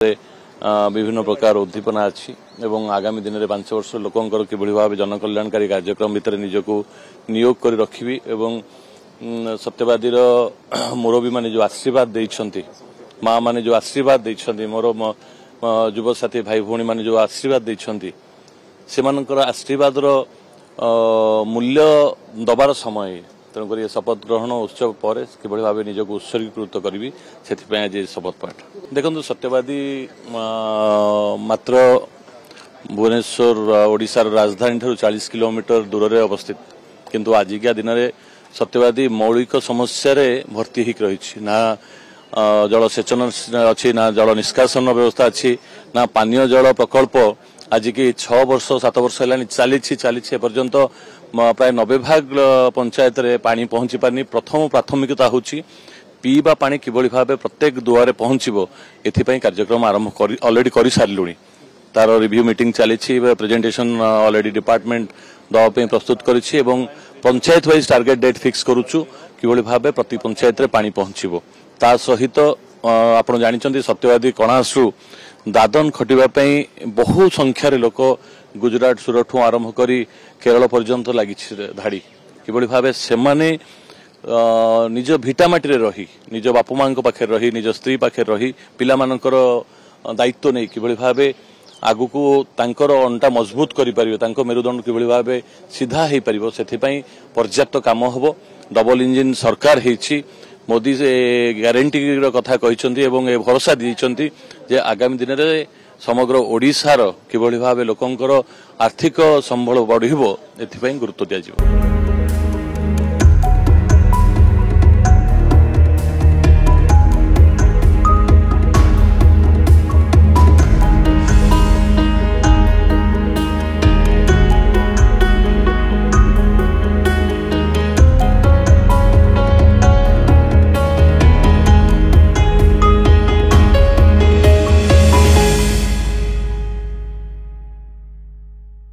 विभिन्न प्रकार उद्दीपना अच्छी एवं आगामी दिन में 5 वर्ष लोकंर किभली भाव जनकल्याणकारी कार्यक्रम भितर निजको नियोग कर रखी एवं सत्यवादी मुरबी माने जो आशीर्वाद देइछंती माँ माने जो आशीर्वाद देइछंती मोर युव साथी भाई भौणी माने जो आशीर्वाद देइछंती सेमानकर आशीर्वाद मूल्य दबार समय तेणुक ये शपथ ग्रहण उत्सव पर किभली भाव निजको उत्सर्गीकृत करी से आज शपथ पाठ देखो सत्यवादी मात्र भुवनेश्वर ओडिशार राजधानी ठारू 40 किलोमीटर दूर में अवस्थित किंतु आजिका दिन में सत्यवादी मौलिक समस्या भर्ती होक रही ना जलसेचन अच्छी ना जल निष्कासन व्यवस्था अच्छी ना पानीय जल प्रकल्प आज की 6 वर्ष 7 वर्ष चली पर्यंत प्राय 90 भाग पंचायत रे पानी पहुंची पारनी प्रथम प्राथमिकता होची पीवा पानी किभली भाव प्रत्येक दुआरे पहुंचबो एथिपई कार्यक्रम आरंभ ऑलरेडी करि सारलुनी तार रिव्यू मीटिंग चली प्रेजेंटेशन ऑलरेडी डिपार्टमेंट दवाई प्रस्तुत करिछि एवं panchayat wise target date fix करूछु किभली भाव प्रति पंचायत रे पानी पहुंचबो ता सहित आपण जानिचंती सत्यवादी कणासु दादन खटिबा पई बहु संख्यार लोक गुजरात सूरत आरंभ करी केरल पर्यंत लगी धाड़ी किभली भाव से निज भिटामाटी रही निज बापू माँ पाखे रही निज स्त्री पाखे रही पिला मानकर दायित्व नहीं किभली भाव आगु को तांकर अंटा मजबूत करि परिबे तांको मेरुदंड किभली भाव सीधा हो पारिबो सेथिपई पर्याप्त काम हबो डबल इंजिन सरकार हेछि मोदी से ग्यारंटी कथा कहिसंती एवं ए भरोसा दिसंती जे आगामी दिन रे समग्र ओडिशार किभली भाव लोकंकर आर्थिक संबल बढ़िबो एथिपई गुरुत्व दिया जिवो।